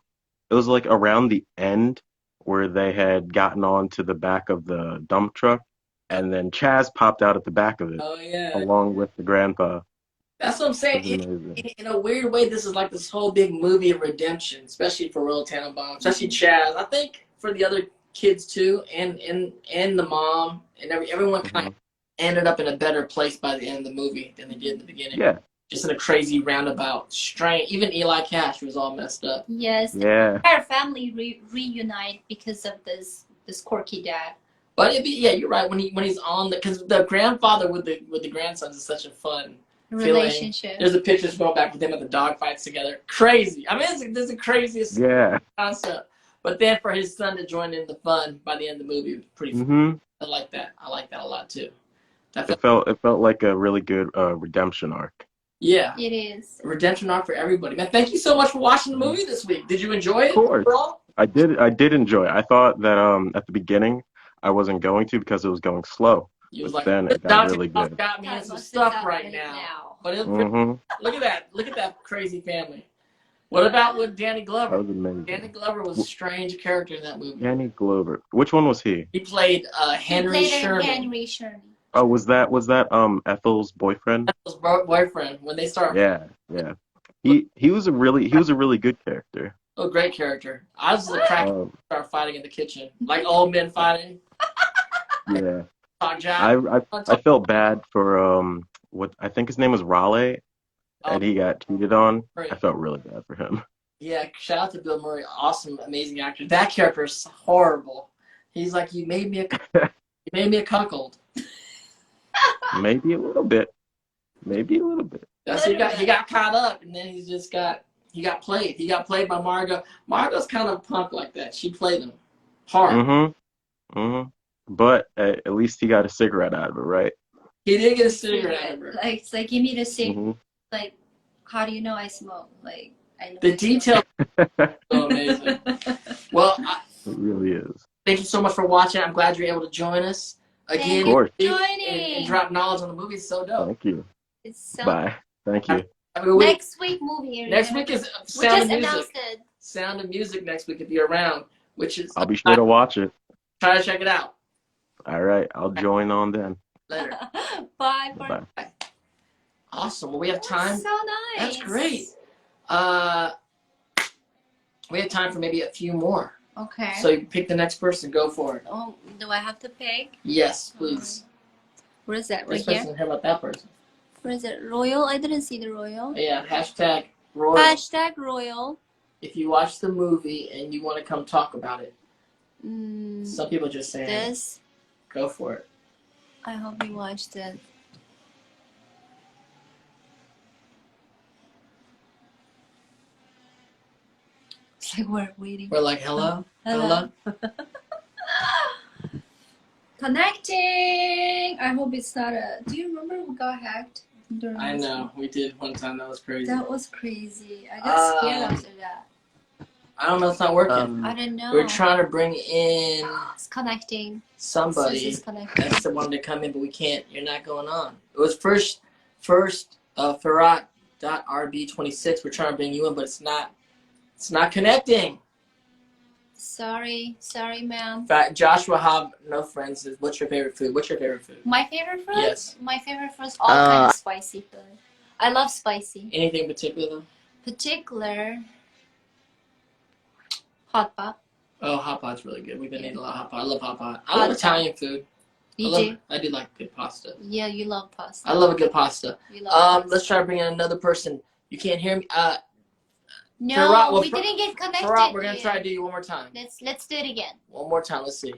it was like around the end where they had gotten onto the back of the dump truck, and then Chaz popped out at the back of it. Oh yeah. Along with the grandpa. That's what I'm saying. In a weird way, this is like this whole big movie of redemption, especially for Royal Tenenbaum, especially Chaz. I think for the other kids too, and the mom and everyone kind of ended up in a better place by the end of the movie than they did in the beginning. Yeah. Just in a crazy roundabout, strange. Even Eli Cash was all messed up. Yes. Yeah. The entire family reunite because of this quirky dad. But you're right. When he's on because the grandfather with the grandsons is such a fun relationship. Feeling. There's a picture going back with them at the dog fights together. Crazy. I mean, this is the craziest concept. But then for his son to join in the fun by the end of the movie was pretty fun. I like that. I like that a lot too. It felt like a really good redemption arc. Yeah. It is. A redemption arc for everybody. Man, thank you so much for watching the movie this week. Did you enjoy it? Of course. Overall? I did enjoy it. I thought that at the beginning I wasn't going to, because it was going slow. You was but like, then it got really good. Got me in some stuff right now. But it was Mm-hmm. look at that. Look at that crazy family. What about with Danny That Glover? was amazing. Danny Glover was a strange character in that movie. Danny Glover. Which one was he? He played He Henry played Sherman. Henry Sherman. Oh, was that Ethel's boyfriend? His boyfriend when they start. Yeah, yeah. He was a really good character. Oh, great character. I was the crack Um, start fighting in the kitchen, like old men fighting. yeah. Talk Jack. I felt bad for what I think his name was Raleigh, and he got cheated on. I felt really bad for him. Yeah, shout out to Bill Murray. Awesome, amazing actor. That character is horrible. He's like, you made me a cuckold. Maybe a little bit. Maybe a little bit. That's he got caught up, and then he got played. He got played by Margot. Margot's kind of a punk like that. She played him hard. Mm-hmm. Mm-hmm. But at least he got a cigarette out of it, right? He did get a cigarette out of her. Like, it's like, give me the cigarette. Mm-hmm. Like, how do you know I smoke? Like, I know. The detail is so amazing. Well, It really is. thank you so much for watching. I'm glad you're able to join us again. Of course. And drop knowledge on the movie. It's so dope. Thank you. It's so. Bye. Thank you. Have a good week. Next week movie. Next week is we Sound just of Music. announced it. Sound of Music next week if you're around, which is I'll be sure to watch it. try to check it out. All right. I'll join on then. Later. Bye. Bye. Awesome. Well, we have time. So nice. That's great. We have time for maybe a few more. Okay. So you pick the next person. Go for it. Oh, do I have to pick? Yes, please. Where is that? Right This here? person, how about that person? Where is it? Royal? I didn't see the Royal. Yeah, hashtag Royal. Hashtag Royal. If you watch the movie and you want to come talk about it. Mm, Some people just saying, this. go for it. I hope you watched it. It's like we're waiting. We're like, hello? Hello. Connecting. I hope it's not a. Do you remember we got hacked? I know. We did one time. That was crazy. That was crazy. I got scared after that. I don't know. It's not working. I don't know. We're trying to bring in It's connecting. somebody It's connecting. that's the one to come in, but we can't. You're not going on. It was first Farrat.rb26. We're trying to bring you in, but it's not connecting. Sorry, ma'am. In fact, Joshua Hobb, no friends, says, what's your favorite food? What's your favorite food? My favorite food? Yes. My favorite food is all kinds of spicy food. I love spicy. Anything in particular, though? Particular, hot pot. Oh, hot pot's really good. We've been eating a lot of hot pot. I love hot pot. I love Italian food. I do like good pasta. Yeah, you love pasta. I love a good pasta. You love pasta. Let's try to bring in another person. You can't hear me. No, Farrat, well, we didn't get connected. Farrat, we're gonna try to do you one more time. Let's do it again. One more time. Let's see.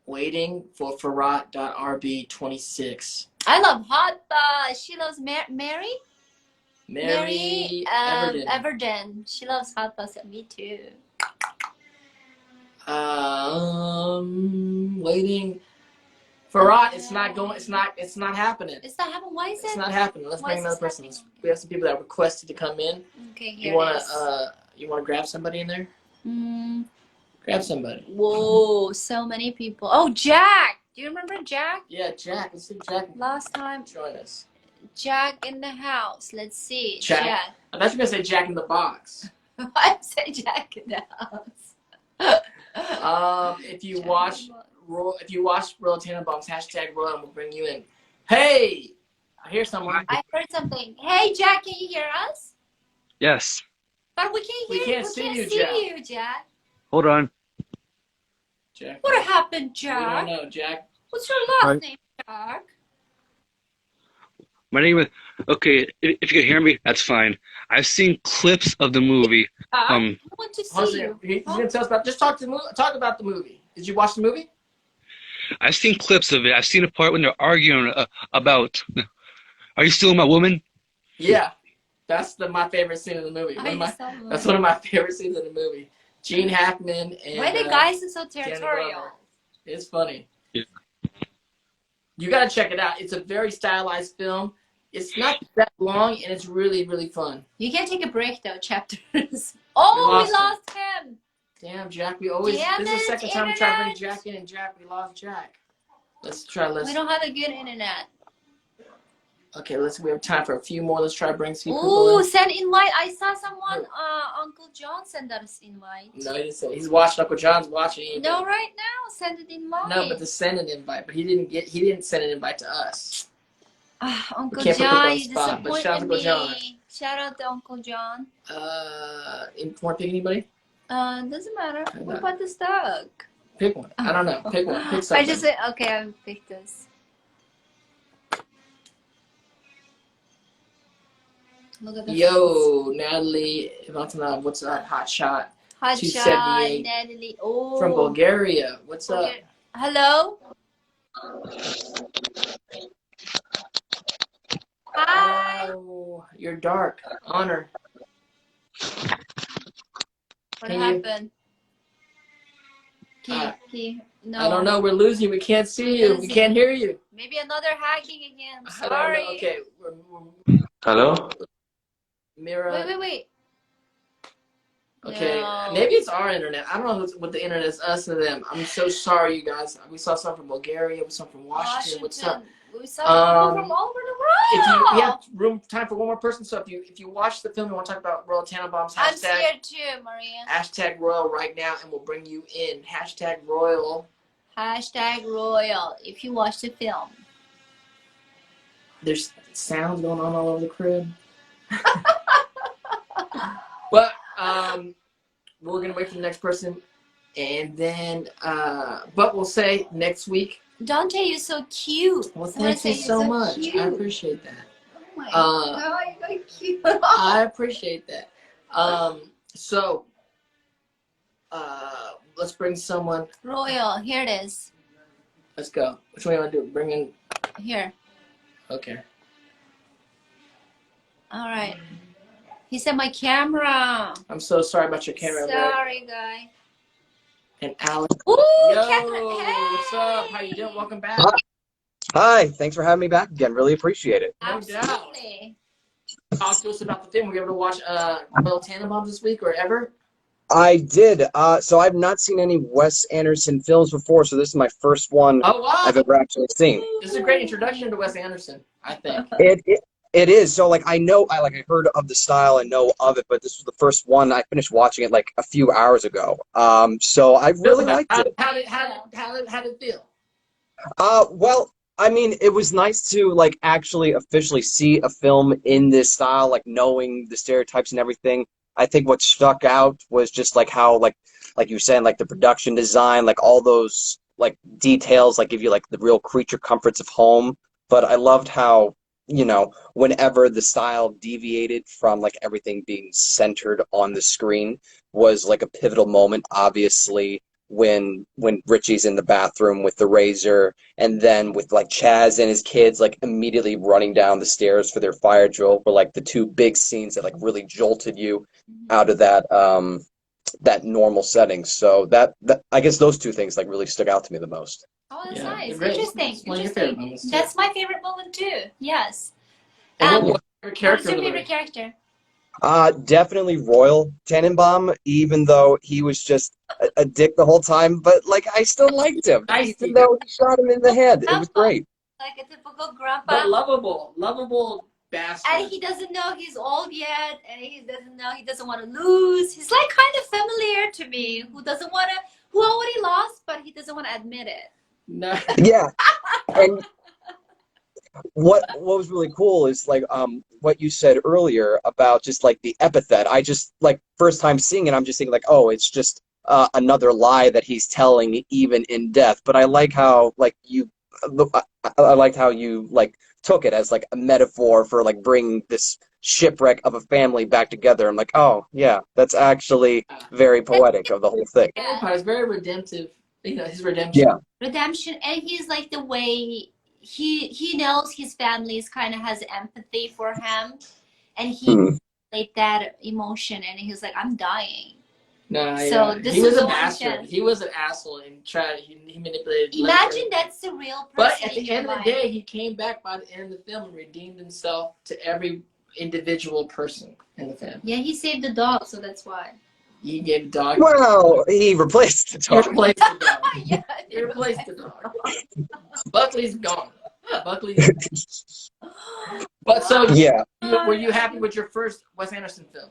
Waiting for Farrat.rb26. I love hot pot. She loves Mary Mary Everden. Everden. She loves hot pot. Me too. Waiting. Farrat, it's not going. It's not happening. It's not happening. Why is it? It's not happening. Let's Why bring is another this person. happening? We have some people that requested to come in. Okay, here You wanna it is. you wanna grab somebody in there? Grab somebody. Whoa, so many people. Oh, Jack. Do you remember Jack? Yeah, Jack. Let's see Jack. Last time, Join us. Jack in the house. Let's see. Jack. I thought you were gonna say Jack in the Box. I say Jack in the house. If you watch Royal Tenenbaums, hashtag Royal, and we'll bring you in. Hey, I hear someone. I heard something. Hey, Jack, can you hear us? Yes. But we can't hear We can't see you, Jack. Hold on. Jack. What happened, We Jack? don't know, Jack. What's your last name, Jack? My name is. Okay, if you can hear me, that's fine. I've seen clips of the movie. I want to Hold see on, you. he's gonna tell us about. Just talk about the movie. Did you watch the movie? I've seen clips of it. I've seen a part when they're arguing about. Are you still my woman? Yeah, that's my favorite scene in the movie. That's one of my favorite scenes in the movie. Gene Hackman and. Why the guys are so Danny territorial? Glover. It's funny. Yeah. You gotta check it out. It's a very stylized film. It's not that long, and it's really, really fun. You can take a break though, chapters. Oh, we lost him. Damn, Jack. We always. Damn This is the it, second time we try to bring internet. Jack in, and Jack, we lost Jack. Let's try. We don't have a good internet. Okay, we have time for a few more. Let's try to bring some people Ooh, in. send invite. I saw someone, Uncle John send us invite. No, he didn't send. He's watching. Uncle John's watching. No, right now, send an invite. No, but to send an invite, but he didn't send an invite to us. Uncle can't put people on John, the you spot, but shout out to disappointed Uncle John. me. Shout out to Uncle John. Want to pick anybody? Doesn't matter. What about this dog? Pick one. I don't know. Pick one. Pick something. I just said, okay, I will pick this. Look at this. Yo, Natalie Ivantanov, what's up? Hot shot. Hot shot, 278 Natalie. Oh. from Bulgaria. What's up? Hello? Hi. Oh, you're dark. Honor. What happened? No. I don't know. We're losing. We can't see you. We can't hear you. Maybe another hacking again. I'm I don't know. sorry. Okay. Hello? Mira. Wait. Okay. No. Maybe it's our internet. I don't know what the internet is, us and them. I'm so sorry, you guys. We saw some from Bulgaria. We saw from Washington. What's up? We saw people from all over the world. We have time for one more person. So if you watch the film, you want to talk about Royal Tenenbaums, I'm scared too, Maria. Hashtag Royal right now, and we'll bring you in. Hashtag Royal. Hashtag Royal. If you watch the film. There's sounds going on all over the crib. But we're gonna wait for the next person, and then but we'll say next week. Dante, you're so cute. Well, thank you so much. Cute. I appreciate that. Oh my God, you're so cute. I appreciate that. So let's bring someone. Royal, here it is. Let's go. Which one you want to do? Bring in. Here. Okay. All right. He said my camera. I'm so sorry about your camera. Sorry, guy. And Alex. Ooh, Yo, Catherine. Hey. What's up? How you doing? Welcome back. Hi, thanks for having me back again. Really appreciate it. No doubt. Absolutely. Talk to us about the film. Were you able to watch Royal Tenenbaums this week or ever? I did. So I've not seen any Wes Anderson films before, so this is my first one Oh wow! I've ever actually seen. This is a great introduction to Wes Anderson, I think. It is. So like I heard of the style and know of it, but this was the first one. I finished watching it like a few hours ago. So I really liked it. How did it feel? Well, I mean, it was nice to like actually officially see a film in this style, like knowing the stereotypes and everything. I think what stuck out was just like how like you were saying, like the production design, like all those like details, like give you like the real creature comforts of home. But I loved how, whenever the style deviated from like everything being centered on the screen was like a pivotal moment, obviously, when Richie's in the bathroom with the razor, and then with like Chaz and his kids like immediately running down the stairs for their fire drill were like the two big scenes that like really jolted you out of that normal setting. So that I guess those two things like really stuck out to me the most. Oh, that's Yeah, nice. great. Interesting. It's one of your favorite moments, too. That's my favorite moment too. Yes. And what's your What's character? your in the favorite character? Definitely Royal Tenenbaum, even though he was just a dick the whole time, but like I still liked him, Nice even though he shot him in the head. It was great. Like a typical grandpa. But lovable bastard. And he doesn't know he's old yet, and he doesn't know he doesn't want to lose. He's like kind of familiar to me, who already lost, but he doesn't want to admit it. No. Yeah, and what was really cool is like what you said earlier about just like the epithet. I just like first time seeing it, I'm just thinking like, oh, it's just another lie that he's telling even in death. But I like how like I liked how you like took it as like a metaphor for like bringing this shipwreck of a family back together. I'm like, oh yeah, that's actually very poetic of the whole thing. Yeah. It's very redemptive. His redemption. Yeah. Redemption, and he's like the way he knows his family kind of has empathy for him, and he like that emotion, and he's like, I'm dying. No, so yeah. this He was is a bastard. He was an asshole and he manipulated. Imagine that's the real person. But at the end of the day, he came back by the end of the film and redeemed himself to every individual person in the family. Yeah, he saved the dog, so that's why. He gave the dog. Well, he replaced the dog. He replaced the dog. Yeah, he replaced the dog. Buckley's gone. Buckley's But so, Yeah, were you happy with your first Wes Anderson film?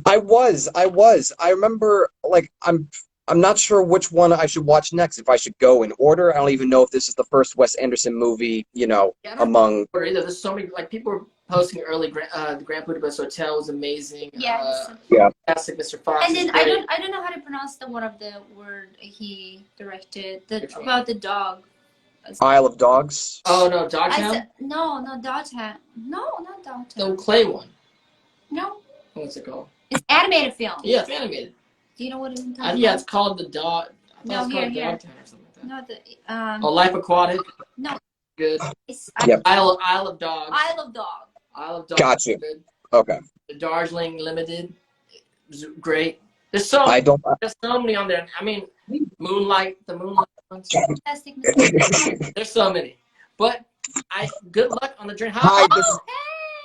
I was. I remember, like, I'm not sure which one I should watch next. If I should go in order, I don't even know if this is the first Wes Anderson movie. Yeah, I don't Among. remember either. There's so many, like, people were posting early. The Grand Budapest Hotel was amazing. Yes. Yeah. Fantastic. Mr. Fox And is then great. I don't know how to pronounce the one of the word he directed Which one? about the dog. Isle of Dogs. Oh no, Dogtown. No, Dogtown. No, not The Dogtown. clay one. No, What's it called? it's animated film. Yeah, it's animated. Do you know what I'm talking Yeah, about? it's called the Dog. I thought it was called here. Dogtown or something like that. No, the Life Aquatic. No. Good. It's Yep. Isle of Dogs. Isle of Dog. Isle of Dogs. Gotcha. Good. Okay. The Darjeeling Limited. Was great. There's I don't. there's so many on there. I mean, Moonlight, the Moonlight ones. Fantastic Mr. There's so many. But good luck on the journey. Hi.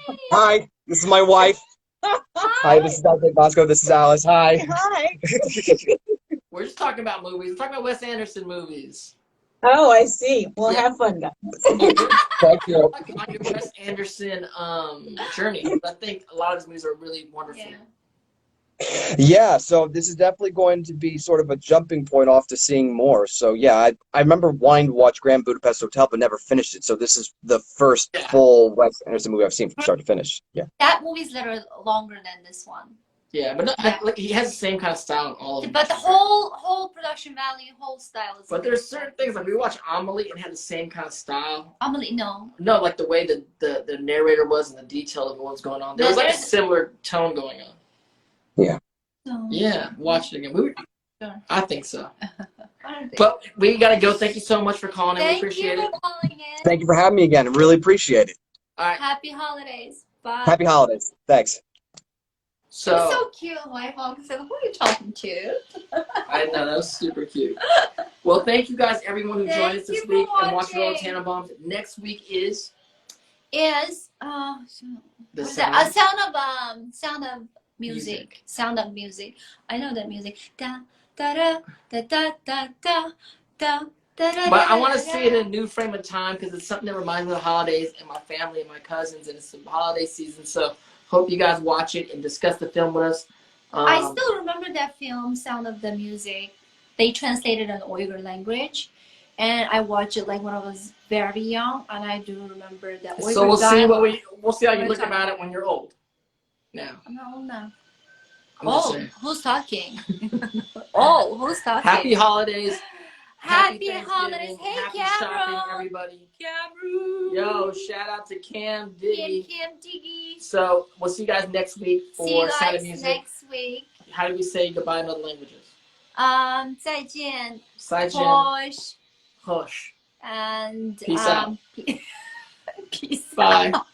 Hey! Hi. This is my wife. Hi. This is Dr. Bosco. This is Alice. Hi. Hi. We're just talking about movies. We're talking about Wes Anderson movies. Oh, I see. Well, Yeah. have fun, guys. Thank you. On your Wes Anderson journey. I think a lot of his movies are really wonderful. Yeah. Yeah, so this is definitely going to be sort of a jumping point off to seeing more. So yeah, I remember wanting to watch Grand Budapest Hotel, but never finished it. So this is the first full Wes Anderson movie I've seen from start to finish. Yeah. That movie's a little longer than this one. Yeah, but no, like he has the same kind of style in all of them. But the whole production value, whole style is. But there's certain things like we watched Amelie and had the same kind of style. Amelie, no. No, like the way the narrator was and the detail of what was going on. There was like a similar tone going on. Yeah. No. Yeah, watch it again. Sure. I think so. I don't think. But we gotta go. Thank you so much for calling in. We Thank appreciate you it. for calling in. Thank you for having me again. I really appreciate it. All right. Happy holidays. Bye. Happy holidays. Thanks. It was so cute. My mom said, "Who are you talking to?" I know, that was super cute. Well, thank you guys, everyone who joined us this Thank you week for and watched Royal watching. Tenenbaums. Next week is The the sound. A sound. sound of music. Sound of music. I know that music. Da da da da da da da da. But I want to see it in a new frame of time because it's something that reminds me of the holidays and my family and my cousins, and it's the holiday season. So hope you guys watch it and discuss the film with us. I still remember that film, Sound of the Music. They translated an Uyghur language, and I watched it like when I was very young, and I do remember that Uyghur So we'll see dialect. we'll see how you look about it when you're old. Now. I'm not old now. I'm just Oh, saying. who's talking? Oh, who's talking? Happy holidays. Happy Thanksgiving. holidays. Hey, Happy shopping, Cameron. everybody. Cameron. Yo, shout out to Cam Diggy. Kim Diggy. So we'll see you guys next week for See you Sound of guys Music. next week. How do we say goodbye in other languages? 再见. Saijian, Hush. hush. And Peace out. peace Bye. out.